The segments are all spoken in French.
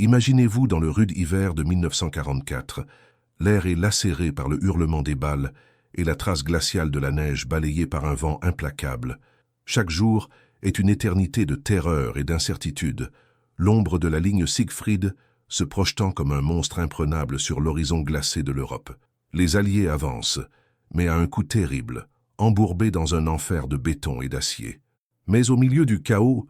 Imaginez-vous dans le rude hiver de 1944. L'air est lacéré par le hurlement des balles et la trace glaciale de la neige balayée par un vent implacable. Chaque jour est une éternité de terreur et d'incertitude, l'ombre de la ligne Siegfried se projetant comme un monstre imprenable sur l'horizon glacé de l'Europe. Les Alliés avancent, mais à un coup terrible, embourbés dans un enfer de béton et d'acier. Mais au milieu du chaos,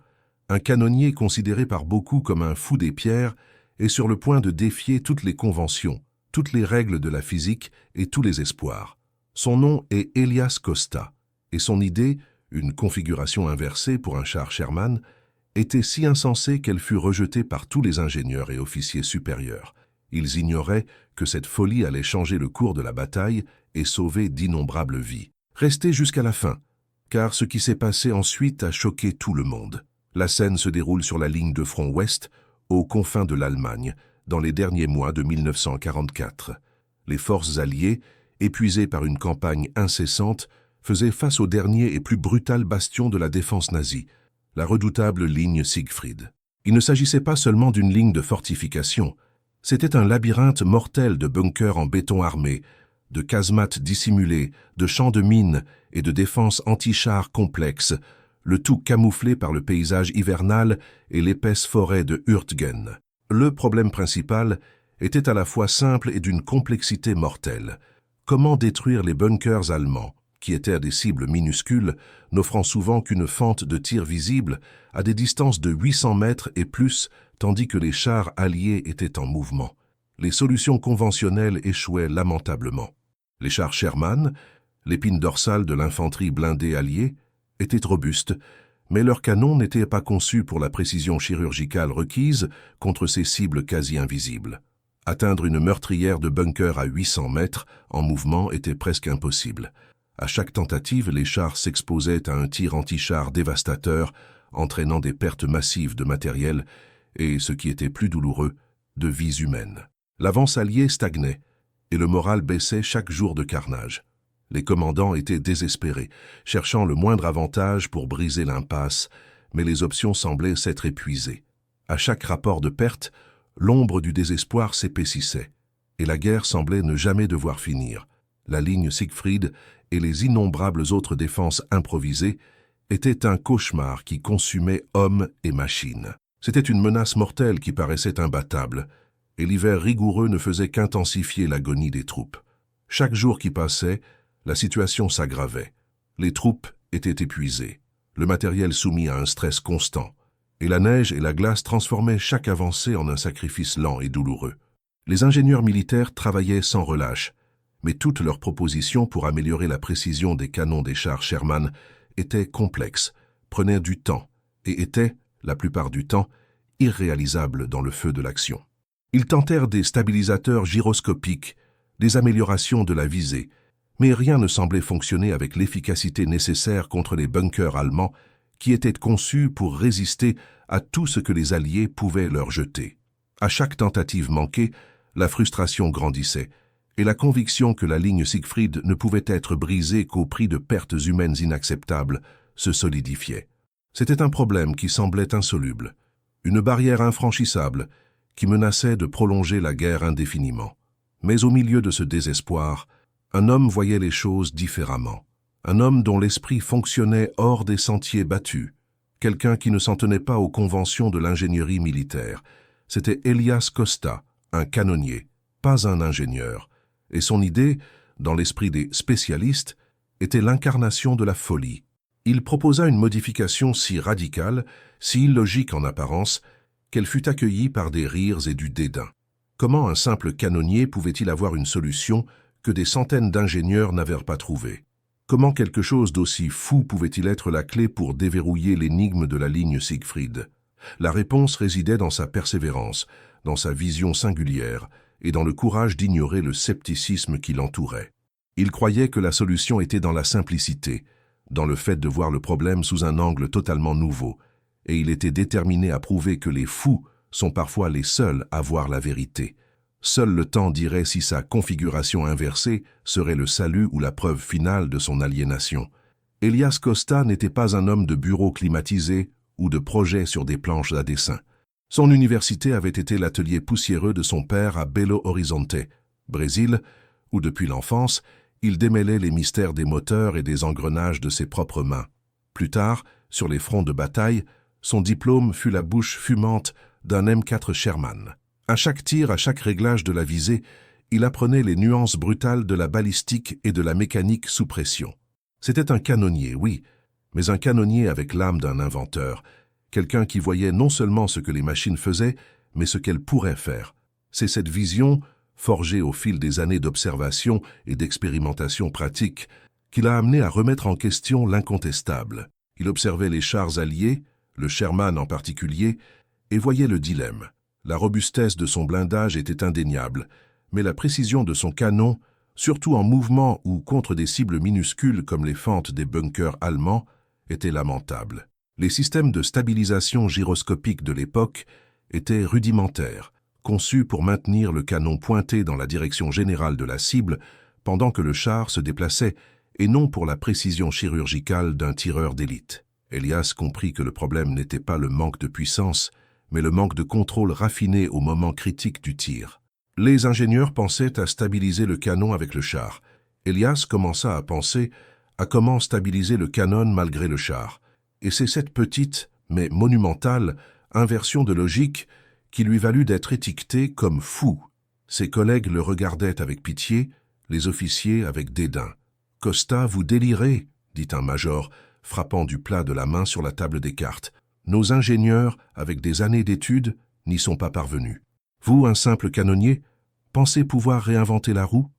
un canonnier considéré par beaucoup comme un fou des pierres est sur le point de défier toutes les conventions, toutes les règles de la physique et tous les espoirs. Son nom est Elias Costa, et son idée, une configuration inversée pour un char Sherman, était si insensée qu'elle fut rejetée par tous les ingénieurs et officiers supérieurs. Ils ignoraient que cette folie allait changer le cours de la bataille et sauver d'innombrables vies. Restez jusqu'à la fin, car ce qui s'est passé ensuite a choqué tout le monde. La scène se déroule sur la ligne de front ouest, aux confins de l'Allemagne, dans les derniers mois de 1944. Les forces alliées, épuisées par une campagne incessante, faisaient face au dernier et plus brutal bastion de la défense nazie, la redoutable ligne Siegfried. Il ne s'agissait pas seulement d'une ligne de fortification, c'était un labyrinthe mortel de bunkers en béton armé, de casemates dissimulées, de champs de mines et de défenses anti-chars complexes, le tout camouflé par le paysage hivernal et l'épaisse forêt de Hürtgen. Le problème principal était à la fois simple et d'une complexité mortelle. Comment détruire les bunkers allemands, qui étaient des cibles minuscules, n'offrant souvent qu'une fente de tir visible à des distances de 800 mètres et plus, tandis que les chars alliés étaient en mouvement. Les solutions conventionnelles échouaient lamentablement. Les chars Sherman, l'épine dorsale de l'infanterie blindée alliée, étaient robustes, mais leurs canons n'étaient pas conçus pour la précision chirurgicale requise contre ces cibles quasi invisibles. Atteindre une meurtrière de bunker à 800 mètres en mouvement était presque impossible. À chaque tentative, les chars s'exposaient à un tir anti-char dévastateur, entraînant des pertes massives de matériel et, ce qui était plus douloureux, de vies humaines. L'avance alliée stagnait et le moral baissait chaque jour de carnage. Les commandants étaient désespérés, cherchant le moindre avantage pour briser l'impasse, mais les options semblaient s'être épuisées. À chaque rapport de perte, l'ombre du désespoir s'épaississait, et la guerre semblait ne jamais devoir finir. La ligne Siegfried et les innombrables autres défenses improvisées étaient un cauchemar qui consumait hommes et machines. C'était une menace mortelle qui paraissait imbattable, et l'hiver rigoureux ne faisait qu'intensifier l'agonie des troupes. Chaque jour qui passait, la situation s'aggravait. Les troupes étaient épuisées, le matériel soumis à un stress constant, et la neige et la glace transformaient chaque avancée en un sacrifice lent et douloureux. Les ingénieurs militaires travaillaient sans relâche, mais toutes leurs propositions pour améliorer la précision des canons des chars Sherman étaient complexes, prenaient du temps et étaient, la plupart du temps, irréalisables dans le feu de l'action. Ils tentèrent des stabilisateurs gyroscopiques, des améliorations de la visée, mais rien ne semblait fonctionner avec l'efficacité nécessaire contre les bunkers allemands qui étaient conçus pour résister à tout ce que les Alliés pouvaient leur jeter. À chaque tentative manquée, la frustration grandissait, et la conviction que la ligne Siegfried ne pouvait être brisée qu'au prix de pertes humaines inacceptables se solidifiait. C'était un problème qui semblait insoluble, une barrière infranchissable qui menaçait de prolonger la guerre indéfiniment. Mais au milieu de ce désespoir, un homme voyait les choses différemment. Un homme dont l'esprit fonctionnait hors des sentiers battus. Quelqu'un qui ne s'en tenait pas aux conventions de l'ingénierie militaire. C'était Elias Costa, un canonnier, pas un ingénieur. Et son idée, dans l'esprit des spécialistes, était l'incarnation de la folie. Il proposa une modification si radicale, si illogique en apparence, qu'elle fut accueillie par des rires et du dédain. Comment un simple canonnier pouvait-il avoir une solution que des centaines d'ingénieurs n'avaient pas trouvée? Comment quelque chose d'aussi fou pouvait-il être la clé pour déverrouiller l'énigme de la ligne Siegfried? La réponse résidait dans sa persévérance, dans sa vision singulière et dans le courage d'ignorer le scepticisme qui l'entourait. Il croyait que la solution était dans la simplicité, dans le fait de voir le problème sous un angle totalement nouveau, et il était déterminé à prouver que les fous sont parfois les seuls à voir la vérité. Seul le temps dirait si sa configuration inversée serait le salut ou la preuve finale de son aliénation. Elias Costa n'était pas un homme de bureau climatisé ou de projet sur des planches à dessin. Son université avait été l'atelier poussiéreux de son père à Belo Horizonte, Brésil, où depuis l'enfance, il démêlait les mystères des moteurs et des engrenages de ses propres mains. Plus tard, sur les fronts de bataille, son diplôme fut la bouche fumante d'un M4 Sherman. À chaque tir, à chaque réglage de la visée, il apprenait les nuances brutales de la balistique et de la mécanique sous pression. C'était un canonnier, oui, mais un canonnier avec l'âme d'un inventeur, quelqu'un qui voyait non seulement ce que les machines faisaient, mais ce qu'elles pourraient faire. C'est cette vision, forgée au fil des années d'observation et d'expérimentation pratique, qui l'a amené à remettre en question l'incontestable. Il observait les chars alliés, le Sherman en particulier, et voyait le dilemme. La robustesse de son blindage était indéniable, mais la précision de son canon, surtout en mouvement ou contre des cibles minuscules comme les fentes des bunkers allemands, était lamentable. Les systèmes de stabilisation gyroscopique de l'époque étaient rudimentaires, conçus pour maintenir le canon pointé dans la direction générale de la cible pendant que le char se déplaçait et non pour la précision chirurgicale d'un tireur d'élite. Elias comprit que le problème n'était pas le manque de puissance, mais le manque de contrôle raffiné au moment critique du tir. Les ingénieurs pensaient à stabiliser le canon avec le char. Elias commença à penser à comment stabiliser le canon malgré le char. Et c'est cette petite, mais monumentale, inversion de logique qui lui valut d'être étiqueté comme fou. Ses collègues le regardaient avec pitié, les officiers avec dédain. « Costa, vous délirez », dit un major, frappant du plat de la main sur la table des cartes. « Nos ingénieurs, avec des années d'études, n'y sont pas parvenus. Vous, un simple canonnier, pensez pouvoir réinventer la roue ?»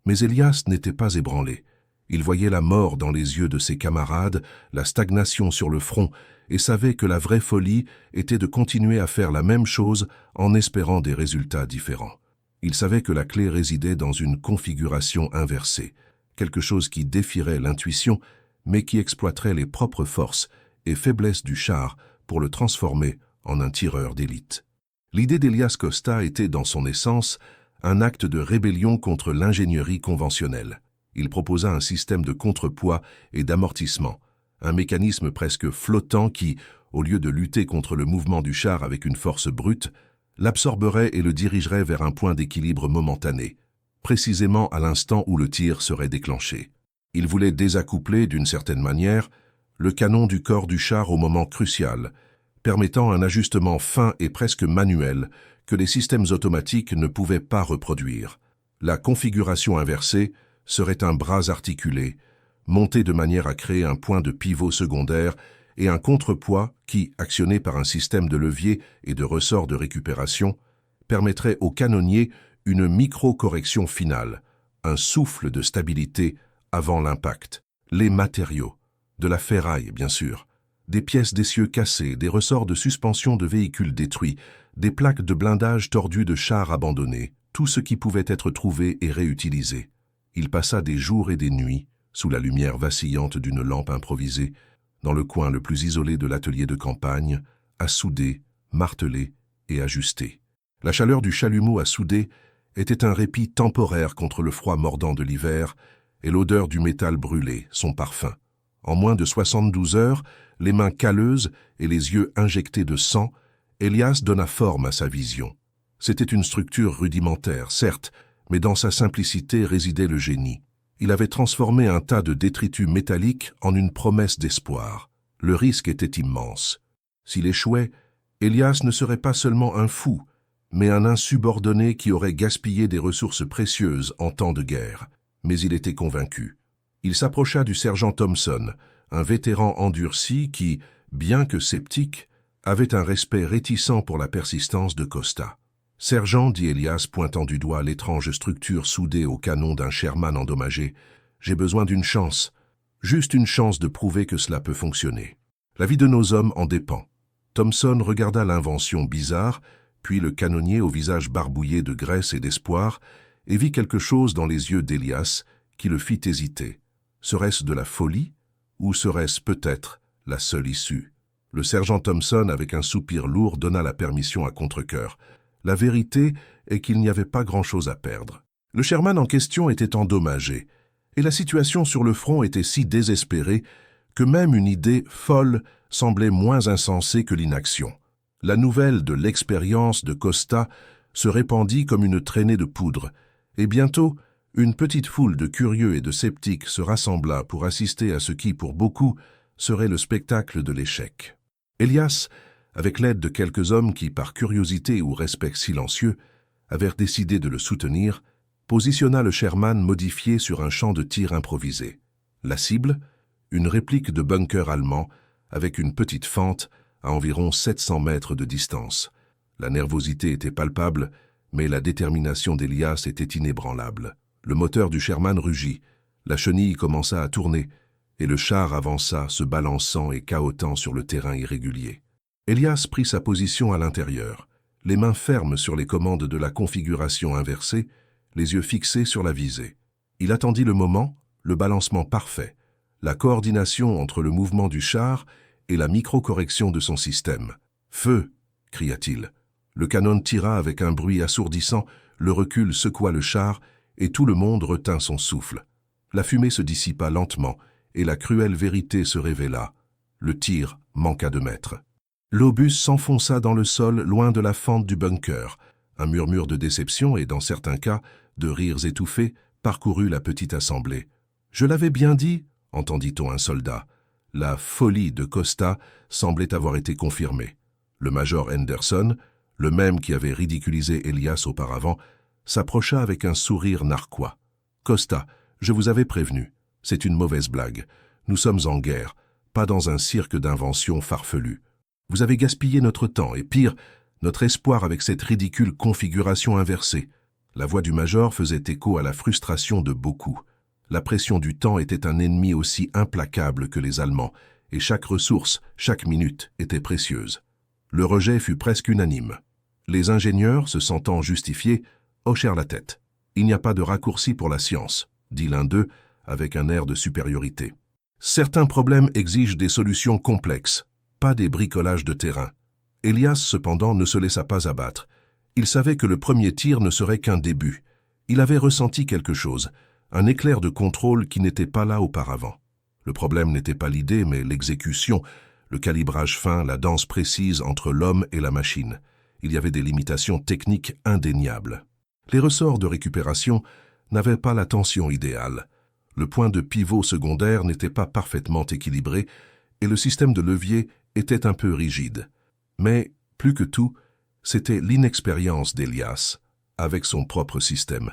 Mais Elias n'était pas ébranlé. Il voyait la mort dans les yeux de ses camarades, la stagnation sur le front, et savait que la vraie folie était de continuer à faire la même chose en espérant des résultats différents. Il savait que la clé résidait dans une configuration inversée, quelque chose qui défierait l'intuition, mais qui exploiterait les propres forces et faiblesses du char pour le transformer en un tireur d'élite. L'idée d'Elias Costa était, dans son essence, un acte de rébellion contre l'ingénierie conventionnelle. Il proposa un système de contrepoids et d'amortissement, un mécanisme presque flottant qui, au lieu de lutter contre le mouvement du char avec une force brute, l'absorberait et le dirigerait vers un point d'équilibre momentané, précisément à l'instant où le tir serait déclenché. Il voulait désaccoupler, d'une certaine manière, le canon du corps du char au moment crucial, permettant un ajustement fin et presque manuel que les systèmes automatiques ne pouvaient pas reproduire. La configuration inversée serait un bras articulé, monté de manière à créer un point de pivot secondaire et un contrepoids qui, actionné par un système de levier et de ressorts de récupération, permettrait au canonnier une micro-correction finale, un souffle de stabilité avant l'impact. Les matériaux, de la ferraille bien sûr, des pièces d'essieu cassées, des ressorts de suspension de véhicules détruits, des plaques de blindage tordues de chars abandonnés, tout ce qui pouvait être trouvé et réutilisé. Il passa des jours et des nuits, sous la lumière vacillante d'une lampe improvisée, dans le coin le plus isolé de l'atelier de campagne, à souder, marteler et ajuster. La chaleur du chalumeau à souder était un répit temporaire contre le froid mordant de l'hiver et l'odeur du métal brûlé, son parfum. En moins de 72 heures, les mains calleuses et les yeux injectés de sang, Elias donna forme à sa vision. C'était une structure rudimentaire, certes, mais dans sa simplicité résidait le génie. Il avait transformé un tas de détritus métalliques en une promesse d'espoir. Le risque était immense. S'il échouait, Elias ne serait pas seulement un fou, mais un insubordonné qui aurait gaspillé des ressources précieuses en temps de guerre. Mais il était convaincu. Il s'approcha du sergent Thompson, un vétéran endurci qui, bien que sceptique, avait un respect réticent pour la persistance de Costa. « Sergent, dit Elias, pointant du doigt l'étrange structure soudée au canon d'un Sherman endommagé, j'ai besoin d'une chance, juste une chance de prouver que cela peut fonctionner. La vie de nos hommes en dépend. » Thompson regarda l'invention bizarre, puis le canonnier au visage barbouillé de graisse et d'espoir, et vit quelque chose dans les yeux d'Elias qui le fit hésiter. Serait-ce de la folie, ou serait-ce peut-être la seule issue? Le sergent Thompson, avec un soupir lourd, donna la permission à contre-cœur. La vérité est qu'il n'y avait pas grand-chose à perdre. Le Sherman en question était endommagé, et la situation sur le front était si désespérée que même une idée folle semblait moins insensée que l'inaction. La nouvelle de l'expérience de Costa se répandit comme une traînée de poudre, et bientôt, une petite foule de curieux et de sceptiques se rassembla pour assister à ce qui, pour beaucoup, serait le spectacle de l'échec. Elias, avec l'aide de quelques hommes qui, par curiosité ou respect silencieux, avaient décidé de le soutenir, positionna le Sherman modifié sur un champ de tir improvisé. La cible, une réplique de bunker allemand avec une petite fente à environ 700 mètres de distance. La nervosité était palpable, mais la détermination d'Elias était inébranlable. Le moteur du Sherman rugit, la chenille commença à tourner, et le char avança, se balançant et cahotant sur le terrain irrégulier. Elias prit sa position à l'intérieur, les mains fermes sur les commandes de la configuration inversée, les yeux fixés sur la visée. Il attendit le moment, le balancement parfait, la coordination entre le mouvement du char et la micro-correction de son système. « Feu !» cria-t-il. Le canon tira avec un bruit assourdissant, le recul secoua le char, et tout le monde retint son souffle. La fumée se dissipa lentement, et la cruelle vérité se révéla. Le tir manqua de mètres. L'obus s'enfonça dans le sol loin de la fente du bunker. Un murmure de déception et, dans certains cas, de rires étouffés parcourut la petite assemblée. « Je l'avais bien dit » entendit-on un soldat. La folie de Costa semblait avoir été confirmée. Le major Henderson, le même qui avait ridiculisé Elias auparavant, s'approcha avec un sourire narquois. « Costa, je vous avais prévenu. C'est une mauvaise blague. Nous sommes en guerre, pas dans un cirque d'inventions farfelues. Vous avez gaspillé notre temps et, pire, notre espoir avec cette ridicule configuration inversée. » La voix du major faisait écho à la frustration de beaucoup. La pression du temps était un ennemi aussi implacable que les Allemands, et chaque ressource, chaque minute, était précieuse. Le rejet fut presque unanime. Les ingénieurs, se sentant justifiés, hochèrent la tête. « Il n'y a pas de raccourci pour la science », dit l'un d'eux, avec un air de supériorité. « Certains problèmes exigent des solutions complexes, pas des bricolages de terrain. » Elias, cependant, ne se laissa pas abattre. Il savait que le premier tir ne serait qu'un début. Il avait ressenti quelque chose, un éclair de contrôle qui n'était pas là auparavant. Le problème n'était pas l'idée, mais l'exécution, le calibrage fin, la danse précise entre l'homme et la machine. Il y avait des limitations techniques indéniables. Les ressorts de récupération n'avaient pas la tension idéale. Le point de pivot secondaire n'était pas parfaitement équilibré et le système de levier était un peu rigide. Mais, plus que tout, c'était l'inexpérience d'Elias, avec son propre système.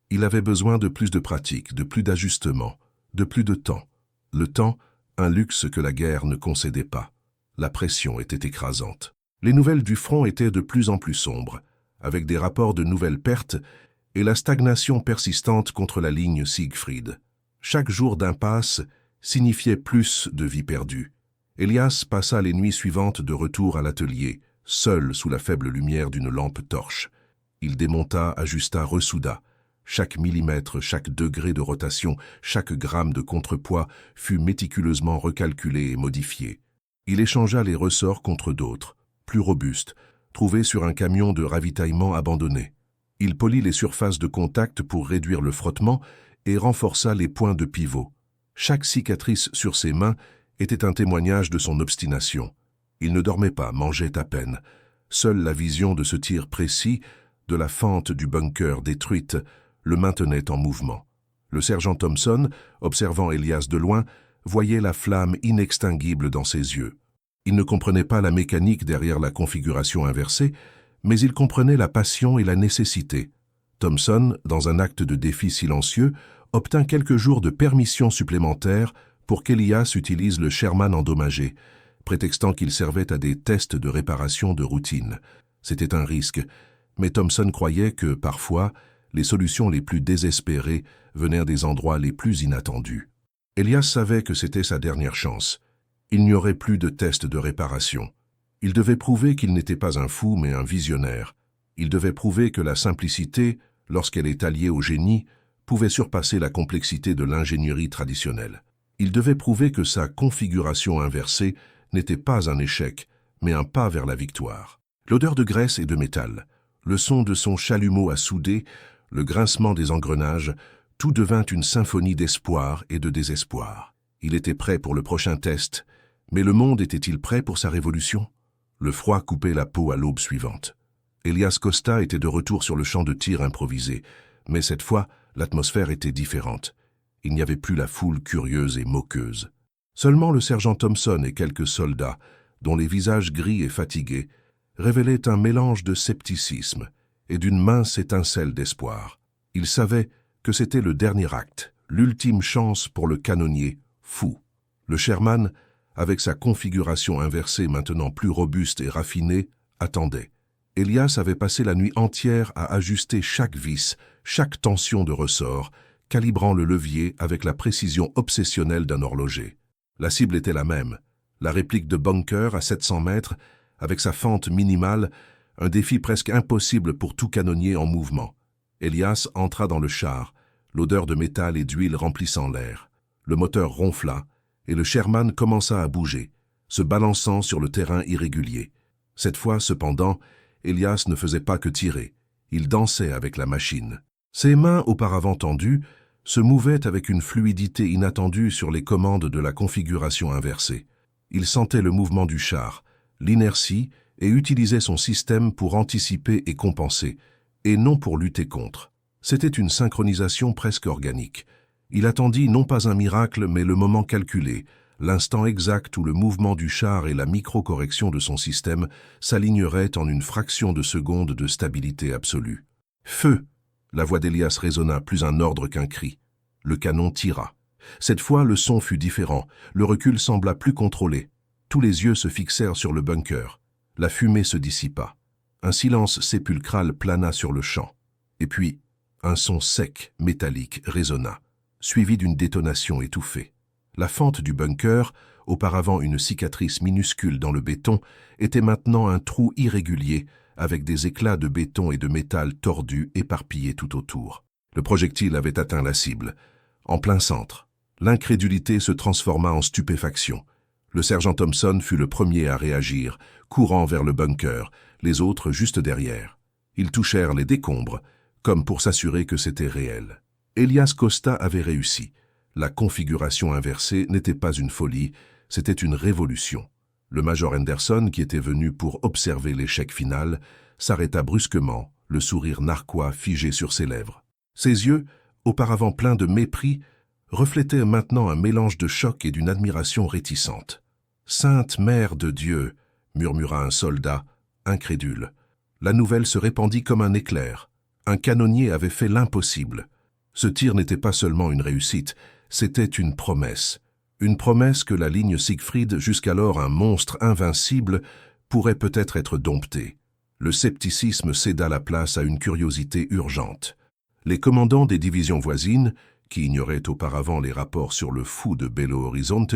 Il avait besoin de plus de pratique, de plus d'ajustements, de plus de temps. Le temps, un luxe que la guerre ne concédait pas. La pression était écrasante. Les nouvelles du front étaient de plus en plus sombres, avec des rapports de nouvelles pertes et la stagnation persistante contre la ligne Siegfried. Chaque jour d'impasse signifiait plus de vies perdues. Elias passa les nuits suivantes de retour à l'atelier, seul sous la faible lumière d'une lampe torche. Il démonta, ajusta, ressouda. Chaque millimètre, chaque degré de rotation, chaque gramme de contrepoids fut méticuleusement recalculé et modifié. Il échangea les ressorts contre d'autres, plus robustes, trouvés sur un camion de ravitaillement abandonné. Il polit les surfaces de contact pour réduire le frottement et renforça les points de pivot. Chaque cicatrice sur ses mains était un témoignage de son obstination. Il ne dormait pas, mangeait à peine. Seule la vision de ce tir précis, de la fente du bunker détruite, le maintenait en mouvement. Le sergent Thompson, observant Elias de loin, voyait la flamme inextinguible dans ses yeux. Il ne comprenait pas la mécanique derrière la configuration inversée, mais il comprenait la passion et la nécessité. Thompson, dans un acte de défi silencieux, obtint quelques jours de permission supplémentaire pour qu'Elias utilise le Sherman endommagé, prétextant qu'il servait à des tests de réparation de routine. C'était un risque, mais Thompson croyait que, parfois, les solutions les plus désespérées venaient des endroits les plus inattendus. Elias savait que c'était sa dernière chance. Il n'y aurait plus de tests de réparation. Il devait prouver qu'il n'était pas un fou, mais un visionnaire. Il devait prouver que la simplicité, lorsqu'elle est alliée au génie, pouvait surpasser la complexité de l'ingénierie traditionnelle. Il devait prouver que sa configuration inversée n'était pas un échec, mais un pas vers la victoire. L'odeur de graisse et de métal, le son de son chalumeau à souder, le grincement des engrenages, tout devint une symphonie d'espoir et de désespoir. Il était prêt pour le prochain test, mais le monde était-il prêt pour sa révolution? Le froid coupait la peau à l'aube suivante. Elias Costa était de retour sur le champ de tir improvisé, mais cette fois, l'atmosphère était différente. Il n'y avait plus la foule curieuse et moqueuse. Seulement le sergent Thompson et quelques soldats, dont les visages gris et fatigués, révélaient un mélange de scepticisme et d'une mince étincelle d'espoir. Ils savaient que c'était le dernier acte, l'ultime chance pour le canonnier fou. Le Sherman, avec sa configuration inversée maintenant plus robuste et raffinée, attendait. Elias avait passé la nuit entière à ajuster chaque vis, chaque tension de ressort, calibrant le levier avec la précision obsessionnelle d'un horloger. La cible était la même, la réplique de bunker à 700 mètres, avec sa fente minimale, un défi presque impossible pour tout canonnier en mouvement. Elias entra dans le char, l'odeur de métal et d'huile remplissant l'air. Le moteur ronfla, et le Sherman commença à bouger, se balançant sur le terrain irrégulier. Cette fois, cependant, Elias ne faisait pas que tirer. Il dansait avec la machine. Ses mains, auparavant tendues, se mouvaient avec une fluidité inattendue sur les commandes de la configuration inversée. Il sentait le mouvement du char, l'inertie, et utilisait son système pour anticiper et compenser, et non pour lutter contre. C'était une synchronisation presque organique. Il attendit non pas un miracle, mais le moment calculé, l'instant exact où le mouvement du char et la micro-correction de son système s'aligneraient en une fraction de seconde de stabilité absolue. « Feu !» La voix d'Elias résonna, plus un ordre qu'un cri. Le canon tira. Cette fois, le son fut différent. Le recul sembla plus contrôlé. Tous les yeux se fixèrent sur le bunker. La fumée se dissipa. Un silence sépulcral plana sur le champ. Et puis, un son sec, métallique, résonna, suivi d'une détonation étouffée. La fente du bunker, auparavant une cicatrice minuscule dans le béton, était maintenant un trou irrégulier, avec des éclats de béton et de métal tordus éparpillés tout autour. Le projectile avait atteint la cible, en plein centre. L'incrédulité se transforma en stupéfaction. Le sergent Thompson fut le premier à réagir, courant vers le bunker, les autres juste derrière. Ils touchèrent les décombres, comme pour s'assurer que c'était réel. Elias Costa avait réussi. La configuration inversée n'était pas une folie, c'était une révolution. Le major Henderson, qui était venu pour observer l'échec final, s'arrêta brusquement, le sourire narquois figé sur ses lèvres. Ses yeux, auparavant pleins de mépris, reflétaient maintenant un mélange de choc et d'une admiration réticente. « Sainte Mère de Dieu !» murmura un soldat, incrédule. La nouvelle se répandit comme un éclair. Un canonnier avait fait l'impossible. Ce tir n'était pas seulement une réussite, c'était une promesse. Une promesse que la ligne Siegfried, jusqu'alors un monstre invincible, pourrait peut-être être domptée. Le scepticisme céda la place à une curiosité urgente. Les commandants des divisions voisines, qui ignoraient auparavant les rapports sur le fou de Belo Horizonte,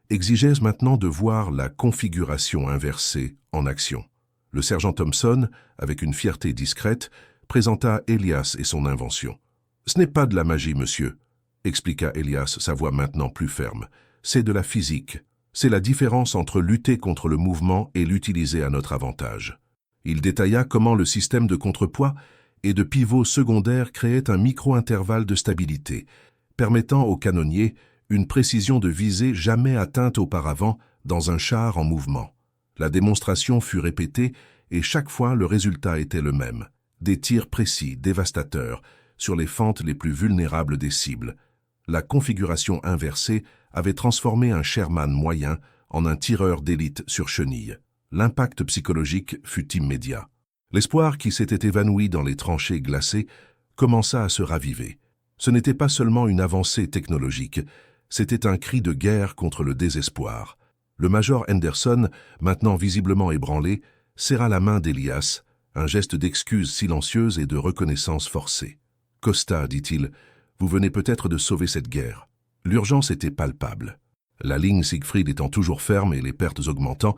exigeaient maintenant de voir la configuration inversée en action. Le sergent Thompson, avec une fierté discrète, présenta Elias et son invention. « Ce n'est pas de la magie, monsieur », expliqua Elias, sa voix maintenant plus ferme. « C'est de la physique. C'est la différence entre lutter contre le mouvement et l'utiliser à notre avantage. » Il détailla comment le système de contrepoids et de pivot secondaire créait un micro-intervalle de stabilité, permettant au canonnier une précision de visée jamais atteinte auparavant dans un char en mouvement. La démonstration fut répétée et chaque fois le résultat était le même. Des tirs précis, dévastateurs, sur les fentes les plus vulnérables des cibles. La configuration inversée avait transformé un Sherman moyen en un tireur d'élite sur chenille. L'impact psychologique fut immédiat. L'espoir qui s'était évanoui dans les tranchées glacées commença à se raviver. Ce n'était pas seulement une avancée technologique, c'était un cri de guerre contre le désespoir. Le major Henderson, maintenant visiblement ébranlé, serra la main d'Elias, un geste d'excuse silencieuse et de reconnaissance forcée. « Costa, dit-il, vous venez peut-être de sauver cette guerre. » L'urgence était palpable. La ligne Siegfried étant toujours ferme et les pertes augmentant,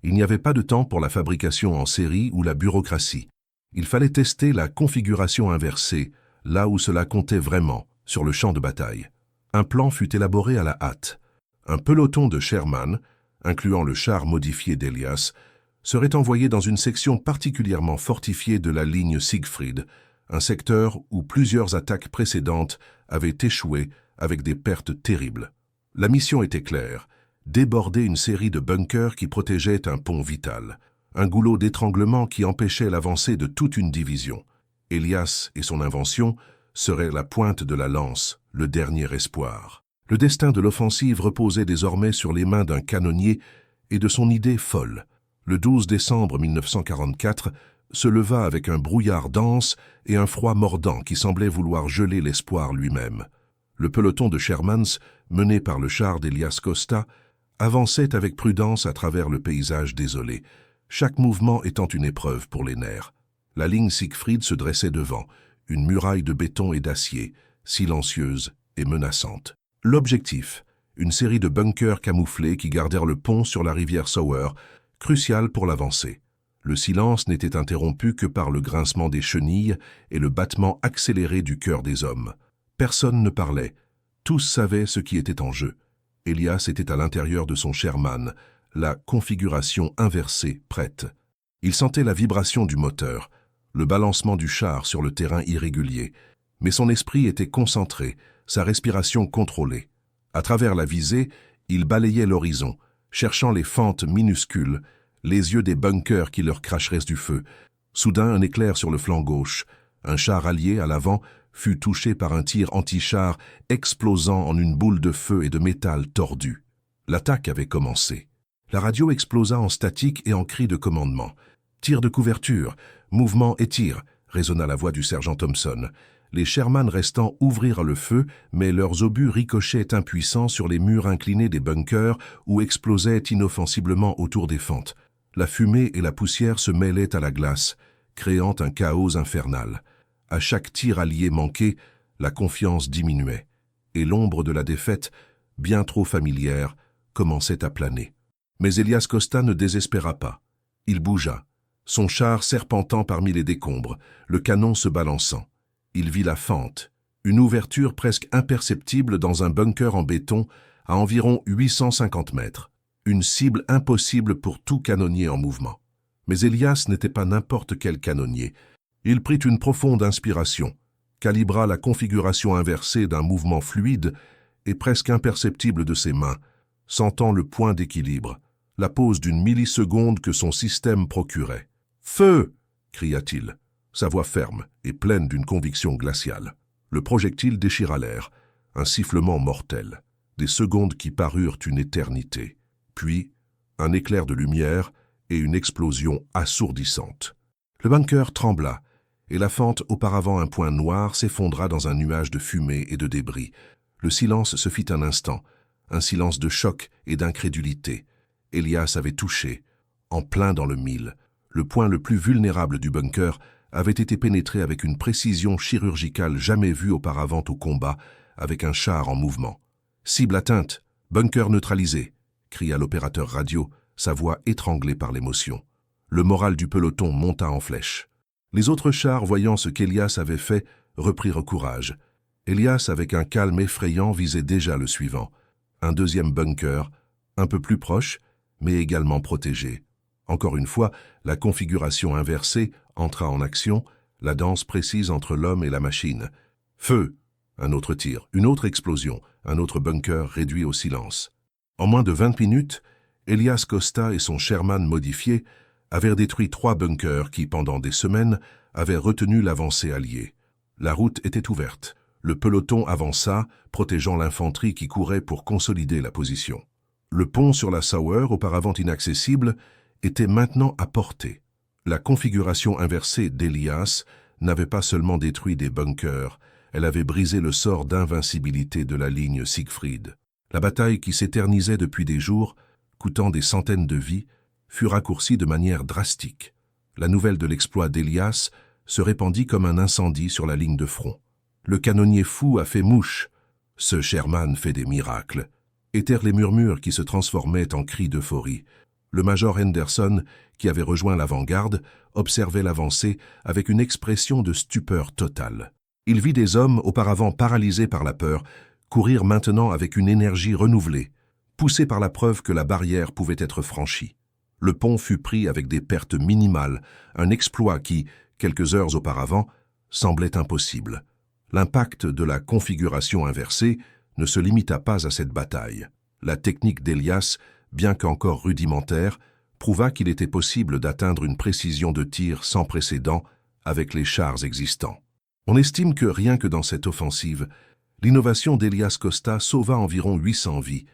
il n'y avait pas de temps pour la fabrication en série ou la bureaucratie. Il fallait tester la configuration inversée, là où cela comptait vraiment, sur le champ de bataille. Un plan fut élaboré à la hâte. Un peloton de Sherman, incluant le char modifié d'Elias, serait envoyé dans une section particulièrement fortifiée de la ligne Siegfried, un secteur où plusieurs attaques précédentes avaient échoué avec des pertes terribles. La mission était claire, déborder une série de bunkers qui protégeaient un pont vital. un goulot d'étranglement qui empêchait l'avancée de toute une division. Elias et son invention seraient la pointe de la lance, le dernier espoir. Le destin de l'offensive reposait désormais sur les mains d'un canonnier et de son idée folle. Le 12 décembre 1944 se leva avec un brouillard dense et un froid mordant qui semblait vouloir geler l'espoir lui-même. Le peloton de Shermans, mené par le char d'Elias Costa, avançait avec prudence à travers le paysage désolé, chaque mouvement étant une épreuve pour les nerfs. La ligne Siegfried se dressait devant, une muraille de béton et d'acier, silencieuse et menaçante. L'objectif, une série de bunkers camouflés qui gardèrent le pont sur la rivière Sauer, crucial pour l'avancée. Le silence n'était interrompu que par le grincement des chenilles et le battement accéléré du cœur des hommes. Personne ne parlait, tous savaient ce qui était en jeu. Elias était à l'intérieur de son Sherman, la configuration inversée prête. Il sentait la vibration du moteur, le balancement du char sur le terrain irrégulier, mais son esprit était concentré, sa respiration contrôlée. À travers la visée, il balayait l'horizon, cherchant les fentes minuscules, les yeux des bunkers qui leur cracheraient du feu. Soudain, un éclair sur le flanc gauche. Un char allié à l'avant fut touché par un tir anti-char explosant en une boule de feu et de métal tordu. L'attaque avait commencé. La radio explosa en statique et en cris de commandement. « Tir de couverture, mouvement et tir !» résonna la voix du sergent Thompson. Les Sherman restants ouvrirent le feu, mais leurs obus ricochaient impuissants sur les murs inclinés des bunkers ou explosaient inoffensiblement autour des fentes. La fumée et la poussière se mêlaient à la glace, créant un chaos infernal. À chaque tir allié manqué, la confiance diminuait, et l'ombre de la défaite, bien trop familière, commençait à planer. Mais Elias Costa ne désespéra pas. Il bougea, son char serpentant parmi les décombres, le canon se balançant. Il vit la fente, une ouverture presque imperceptible dans un bunker en béton à environ 850 mètres, une cible impossible pour tout canonnier en mouvement. Mais Elias n'était pas n'importe quel canonnier. Il prit une profonde inspiration, calibra la configuration inversée d'un mouvement fluide et presque imperceptible de ses mains, sentant le point d'équilibre, la pause d'une milliseconde que son système procurait. « Feu !» cria-t-il, sa voix ferme et pleine d'une conviction glaciale. Le projectile déchira l'air, un sifflement mortel, des secondes qui parurent une éternité. Puis, un éclair de lumière et une explosion assourdissante. Le bunker trembla, et la fente, auparavant un point noir, s'effondra dans un nuage de fumée et de débris. Le silence se fit un instant, un silence de choc et d'incrédulité. Elias avait touché, en plein dans le mille. Le point le plus vulnérable du bunker avait été pénétré avec une précision chirurgicale jamais vue auparavant au combat, avec un char en mouvement. « Cible atteinte, bunker neutralisé !» cria l'opérateur radio, sa voix étranglée par l'émotion. Le moral du peloton monta en flèche. Les autres chars, voyant ce qu'Elias avait fait, reprirent courage. Elias, avec un calme effrayant, visait déjà le suivant. Un deuxième bunker, un peu plus proche, mais également protégé. Encore une fois, la configuration inversée entra en action, la danse précise entre l'homme et la machine. Feu! Un autre tir, une autre explosion, un autre bunker réduit au silence. En moins de 20 minutes, Elias Costa et son Sherman modifié avaient détruit 3 bunkers qui, pendant des semaines, avaient retenu l'avancée alliée. La route était ouverte. Le peloton avança, protégeant l'infanterie qui courait pour consolider la position. Le pont sur la Sauer, auparavant inaccessible, était maintenant à portée. La configuration inversée d'Elias n'avait pas seulement détruit des bunkers, elle avait brisé le sort d'invincibilité de la ligne Siegfried. La bataille qui s'éternisait depuis des jours, coûtant des centaines de vies, fut raccourcie de manière drastique. La nouvelle de l'exploit d'Elias se répandit comme un incendie sur la ligne de front. Le canonnier fou a fait mouche. Ce Sherman fait des miracles. Étèrent les murmures qui se transformaient en cris d'euphorie. Le major Henderson, qui avait rejoint l'avant-garde, observait l'avancée avec une expression de stupeur totale. Il vit des hommes, auparavant paralysés par la peur, courir maintenant avec une énergie renouvelée, poussés par la preuve que la barrière pouvait être franchie. Le pont fut pris avec des pertes minimales, un exploit qui, quelques heures auparavant, semblait impossible. L'impact de la configuration inversée ne se limita pas à cette bataille. La technique d'Elias, bien qu'encore rudimentaire, prouva qu'il était possible d'atteindre une précision de tir sans précédent avec les chars existants. On estime que rien que dans cette offensive, l'innovation d'Elias Costa sauva environ 800 vies,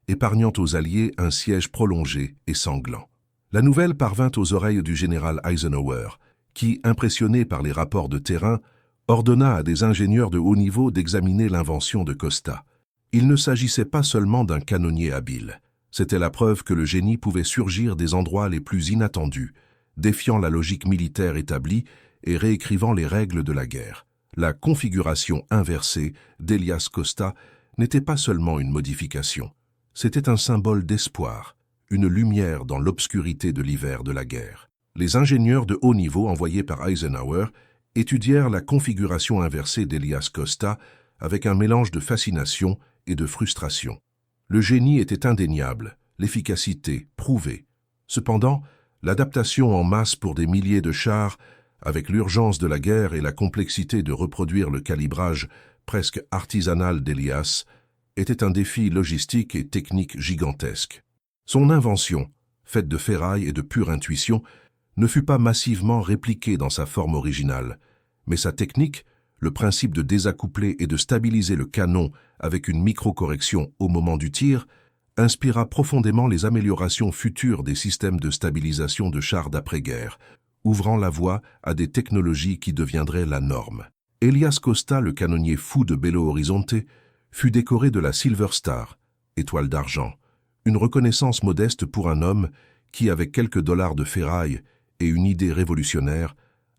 épargnant aux Alliés un siège prolongé et sanglant. La nouvelle parvint aux oreilles du général Eisenhower, qui, impressionné par les rapports de terrain, ordonna à des ingénieurs de haut niveau d'examiner l'invention de Costa. Il ne s'agissait pas seulement d'un canonnier habile. C'était la preuve que le génie pouvait surgir des endroits les plus inattendus, défiant la logique militaire établie et réécrivant les règles de la guerre. La configuration inversée d'Elias Costa n'était pas seulement une modification. C'était un symbole d'espoir, une lumière dans l'obscurité de l'hiver de la guerre. Les ingénieurs de haut niveau envoyés par Eisenhower étudièrent la configuration inversée d'Elias Costa avec un mélange de fascination et de frustration. Le génie était indéniable, l'efficacité prouvée. Cependant, l'adaptation en masse pour des milliers de chars, avec l'urgence de la guerre et la complexité de reproduire le calibrage presque artisanal d'Elias, était un défi logistique et technique gigantesque. Son invention, faite de ferraille et de pure intuition, ne fut pas massivement répliquée dans sa forme originale, mais sa technique, le principe de désaccoupler et de stabiliser le canon avec une micro-correction au moment du tir, inspira profondément les améliorations futures des systèmes de stabilisation de chars d'après-guerre, ouvrant la voie à des technologies qui deviendraient la norme. Elias Costa, le canonnier fou de Belo Horizonte, fut décoré de la Silver Star, étoile d'argent, une reconnaissance modeste pour un homme qui, avec quelques dollars de ferraille et une idée révolutionnaire,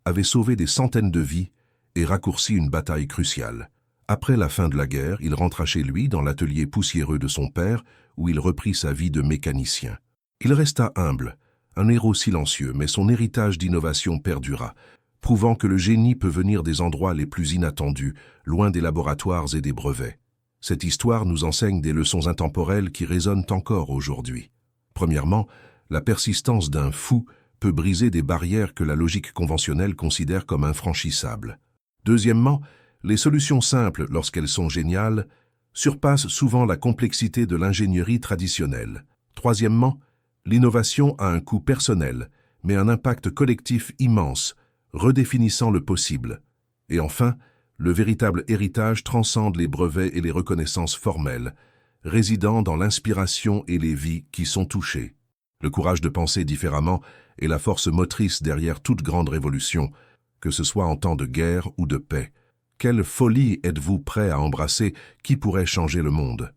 avait sauvé des centaines de vies et raccourci une bataille cruciale. Après la fin de la guerre, il rentra chez lui dans l'atelier poussiéreux de son père, où il reprit sa vie de mécanicien. Il resta humble, un héros silencieux, mais son héritage d'innovation perdura, prouvant que le génie peut venir des endroits les plus inattendus, loin des laboratoires et des brevets. Cette histoire nous enseigne des leçons intemporelles qui résonnent encore aujourd'hui. Premièrement, la persistance d'un fou peut briser des barrières que la logique conventionnelle considère comme infranchissables. Deuxièmement, les solutions simples, lorsqu'elles sont géniales, surpassent souvent la complexité de l'ingénierie traditionnelle. Troisièmement, l'innovation a un coût personnel, mais un impact collectif immense, redéfinissant le possible. Et enfin, le véritable héritage transcende les brevets et les reconnaissances formelles, résidant dans l'inspiration et les vies qui sont touchées. Le courage de penser différemment est la force motrice derrière toute grande révolution, que ce soit en temps de guerre ou de paix. Quelle folie êtes-vous prêt à embrasser qui pourrait changer le monde ?